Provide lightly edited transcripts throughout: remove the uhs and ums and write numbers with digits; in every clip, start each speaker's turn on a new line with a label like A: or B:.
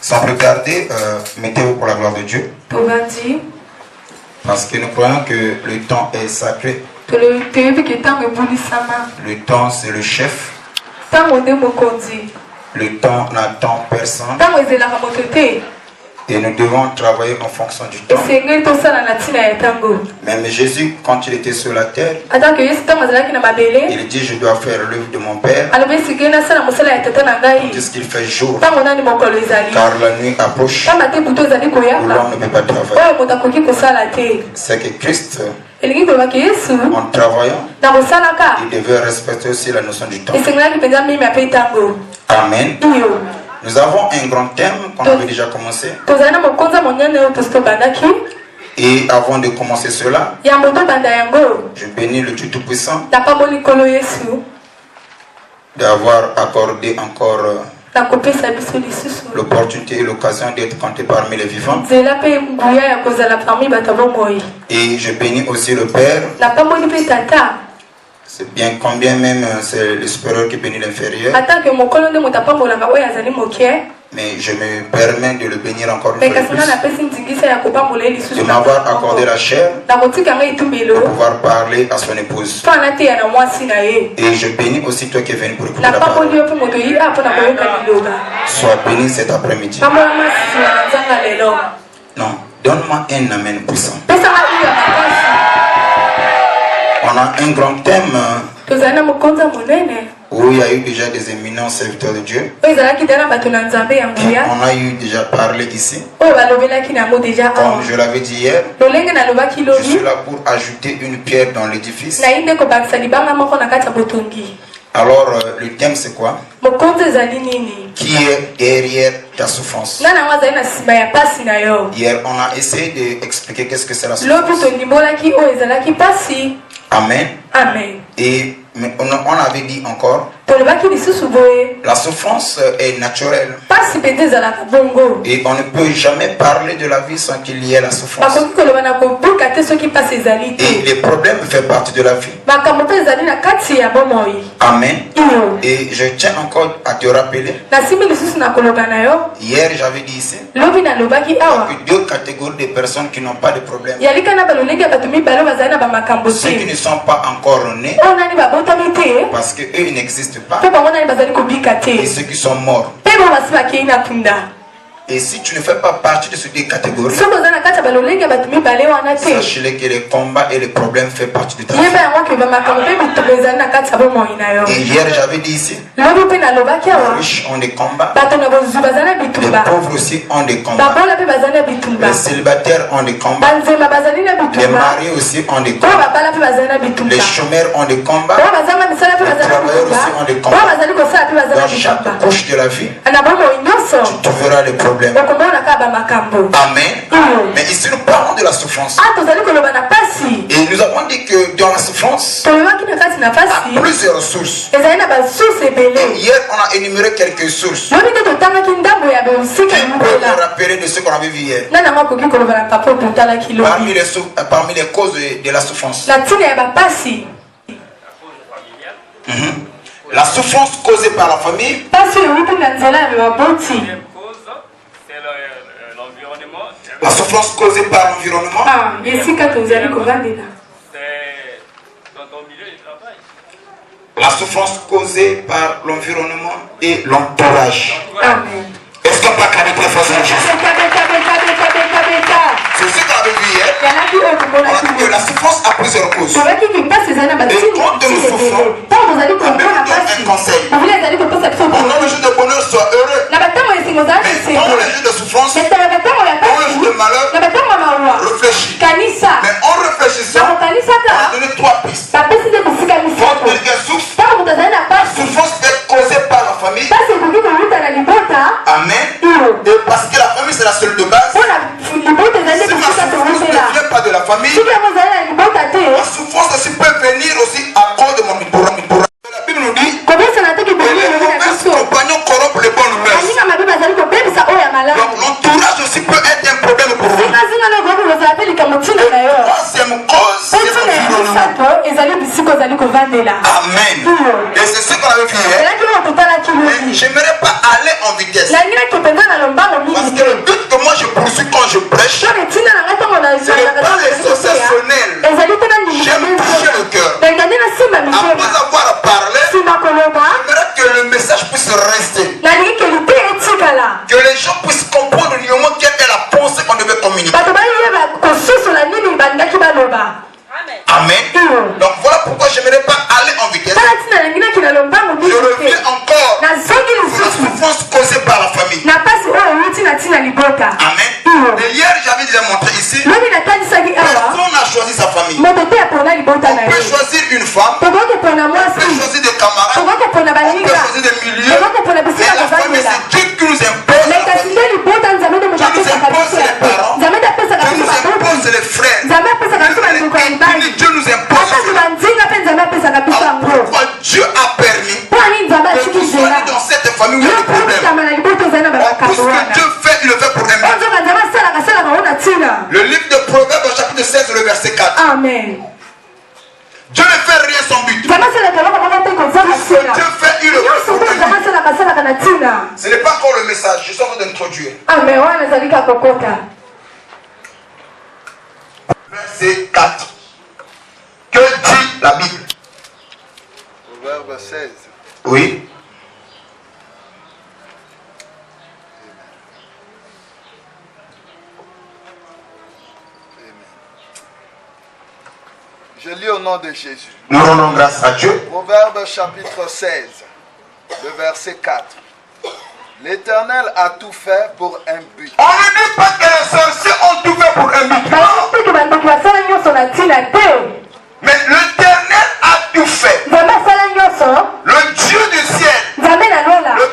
A: Sans plus tarder, mettez-vous pour la gloire de Dieu. Parce que nous croyons que le temps est sacré. Le temps, c'est le chef. Le temps n'attend personne. Et nous devons travailler en fonction du temps. Même Jésus, quand il était sur la terre, il dit: je dois faire l'œuvre de mon Père. Tandis qu'il fait jour, car la nuit approche, où l'homme ne peut pas travailler. C'est que Christ, en travaillant, il devait respecter aussi la notion du temps. Amen. Nous avons un grand thème qu'on avait déjà commencé. Et avant de commencer cela, je bénis le Dieu Tout-Puissant d'avoir accordé encore l'opportunité et l'occasion d'être compté parmi les vivants. Et je bénis aussi le Père. C'est bien combien même c'est le supérieur qui bénit l'inférieur. Mais je me permets de le bénir encore une fois de plus, de m'avoir accordé la chair pour pouvoir parler à son épouse. Et je bénis aussi toi qui es venu pour écouter la parole. Sois béni cet après-midi. Non, donne-moi un amen puissant. On a un grand thème où il y a eu déjà des éminents serviteurs de Dieu. On a eu déjà parlé ici. Comme je l'avais dit hier, je suis là pour ajouter une pierre dans l'édifice. Alors, le thème c'est quoi? Qui est derrière ta souffrance? Hier, on a essayé d'expliquer qu'est-ce que c'est la souffrance. Amen.
B: Amen.
A: Et on avait dit encore, la souffrance est naturelle. Et on ne peut jamais parler de la vie sans qu'il y ait la souffrance. Et les problèmes font partie de la vie. Amen. Et je tiens encore à te rappeler, hier j'avais dit ici, il y a deux catégories de personnes qui n'ont pas de problème. Ceux qui ne sont pas encore nés, parce qu'eux ils n'existent pas, et ceux qui sont morts. Et si tu ne fais pas partie de ces deux catégories, sachez que les combats et les problèmes font partie de ta vie. Et hier j'avais dit ici, les riches ont des combats, les pauvres aussi ont des combats, les célibataires ont des combats, les mariés aussi ont des combats, les chômeurs ont des combats, les travailleurs aussi ont des combats. Dans chaque couche de la vie, tu verras les problèmes. Amen. Mais ici nous parlons de la souffrance. Et nous avons dit que dans la souffrance, il y a plusieurs sources. Et hier on a énuméré quelques sources qui peuvent nous rappeler de ce qu'on avait vu hier. Parmi les causes de la souffrance. La souffrance causée par la famille, la souffrance causée par l'environnement, la souffrance causée par l'environnement et l'entourage. Est-ce qu'on peut acclamer très fort Jésus? C'est ce qu'on avait vu hier. On a dit que la souffrance a plusieurs causes. Et quand nous souffrons, on nous donne un conseil. Pendant le jour de bonheur, sois heureux. Mais pendant les jours de souffrance, pendant les jours de malheur, réfléchis. Mais en réfléchissant, on a donné trois pistes. Quand quelqu'un souffre, la souffrance est causée par la famille. Amen. Et parce que la famille c'est la seule de base. Si ma souffrance ne vient pas de la famille, la souffrance aussi peut venir aussi à cause de mon entourage. La Bible nous dit que les mauvais compagnons corrompent les bonnes mœurs. Donc l'entourage aussi peut être un problème pour vous. Troisième cause, c'est l'environnement. Amen. Et c'est ce qu'on avait fait hier. J'aimerais pas aller en vitesse. Parce Que les gens puissent comprendre du moment quelle est la pensée qu'on devait communiquer. Amen. Donc voilà pourquoi je n'aimerais pas aller en vitesse. Je reviens encore sur la souffrance causée par la famille. Amen. Et hier j'avais déjà montré ici, personne n'a choisi sa famille. On peut choisir une femme, on peut choisir des camarades, on peut choisir des milieux, mais la famille c'est Dieu qui nous impose la famille. Dieu nous impose les parents, Dieu nous impose les frères, Dieu nous impose. Alors pourquoi Dieu a permis que vous soyez dans cette famille où il y a des problèmes? Puisque Dieu fait, il le fait pour un but. Le livre de Proverbes au chapitre 16, le verset 4.
B: Amen.
A: Dieu ne fait rien sans but. Dieu fait, il le fait pour un but. Ce n'est pas encore le message, je suis en train d'introduire.
B: Amen.
A: Verset 4. Que dit la Bible?
C: Proverbe 16.
A: Oui.
C: Je lis au nom de Jésus.
A: Nous rendons grâce à Dieu.
C: Proverbe chapitre 16, le verset 4. L'Éternel a tout fait pour un but.
A: On ne dit pas que les sorciers ont tout fait pour un but. Mais l'Éternel a tout fait. Le Dieu du ciel, le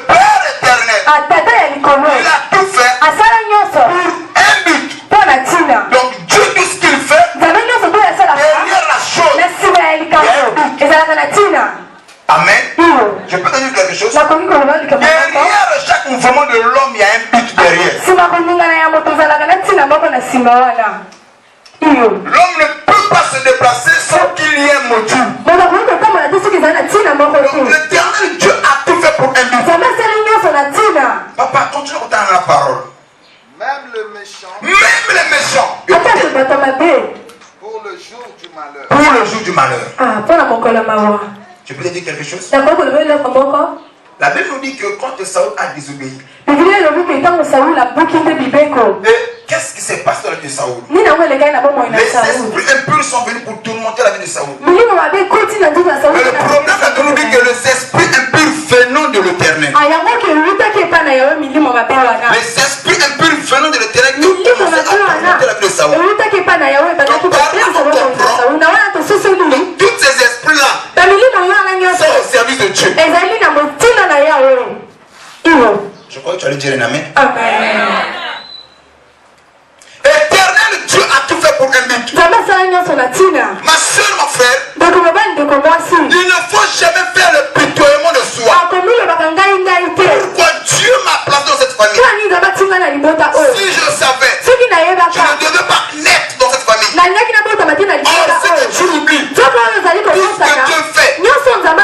A: Père éternel, il a tout fait pour un but. Donc Dieu, tout ce qu'il fait, derrière la chose, amen. Je peux te dire quelque chose. Derrière chaque mouvement de l'homme, il y a un but derrière. L'homme ne peut pas se déplacer sans qu'il y ait un motif. Donc l'Éternel Dieu a tout fait pour un but. Papa, continue à entendre la parole.
C: Même le méchant, pour le jour du malheur.
A: Pour le jour du malheur. Je peux te dire quelque chose? La Bible nous dit que quand Saül a désobéi, qu'est-ce qui s'est passé dans la vie de Saül? Les esprits impurs sont venus pour tourmenter la vie de Saül. Mais le problème c'est qu'on nous dit que les esprits impurs venant de l'Éternel. Les esprits impurs venant de l'Éternel qui ont commencé à tourmenter la vie de Saül. Donc tous ces esprits-là sont au service de Dieu. Je crois que tu allais dire un amen. Éternel Dieu a tout fait pour un but. Ma soeur, mon frère, il ne faut jamais faire le pitoyement de soi. Pourquoi Dieu m'a placé dans cette famille? Si je savais, je ne devais pas naître dans cette famille. Or, ce que tu oublies, tout ce que Dieu fait,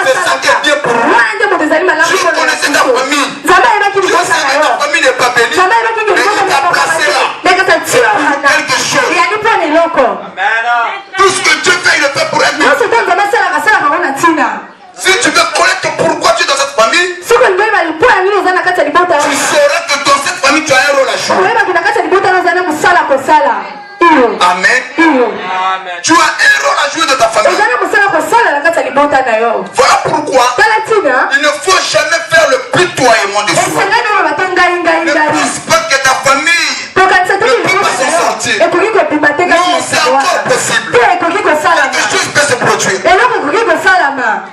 A: c'est ça qui est bien pour moi. Dieu connaissait ta famille. Dieu savait que ta famille n'est pas bénie, mais il t'a placé là. Quelque chose. Tout ce que Dieu fait, il le fait pour un but. Si tu veux connaître pourquoi tu es dans cette famille, tu sauras que dans cette famille, tu as un rôle à jouer. Amen. Tu as un rôle à jouer dans ta famille. Voilà pourquoi il ne faut jamais faire le pitoyement de soi. Ne pense pas que ta famille ne peut pas s'en sortir. Non, c'est encore possible. Quelque chose peut se produire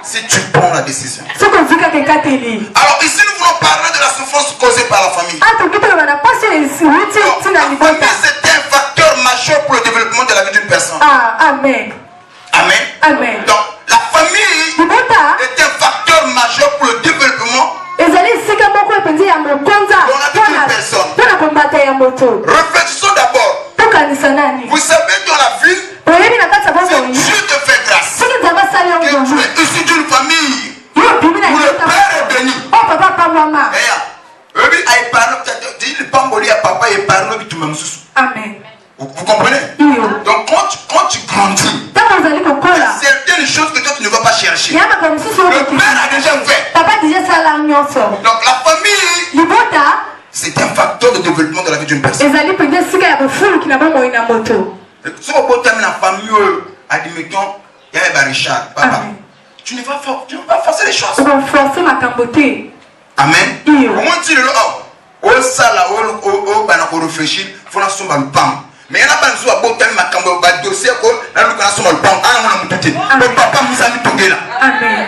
A: si tu prends la décision. Alors ici nous voulons parler de la souffrance causée par la famille. La famille c'est un facteur majeur pour le développement de la vie d'une personne.
B: Amen.
A: Amen. Donc la famille est un facteur majeur pour le développement dans la vie d'une personne. Réfléchissons d'abord. Vous savez dans la vie, c'est Dieu te fait grâce. Que tu es issu d'une famille où le père est béni.
B: Amen.
A: Vous comprenez? Donc quand tu grandis, il y a certaines choses que toi tu ne vas pas chercher. Le père a déjà fait. Donc la famille, c'est d'une personne.
B: Ezali penza sika ya bofulu kina bango ina moto.
A: Si on peut terminer la famille, admettons, il y a un Richard, papa. Tu ne vas pas forcer les choses.
B: On va forcer ma camboté.
A: Amen. Au moins tu le au sala au banako réfléchir, faut la somme le pan. Mais il y en a pas besoin de botter ma cambo, ba dossier ko, là nous connaissons le pan. Ah on a monté. Le papa nous a mis tombé là.
B: Amen.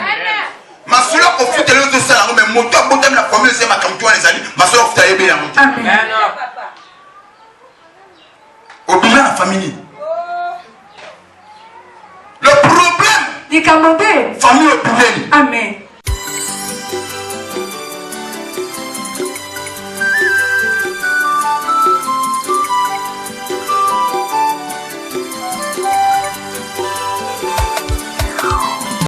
A: Ma soeur au foot le de ça, mais moto botter la famille c'est ma cambo les amis. Ma soeur faut tailler bien monter.
B: Amen.
A: Au bilan la famille. Le problème.
B: Les cambotés.
A: Famille au problème.
B: Amen.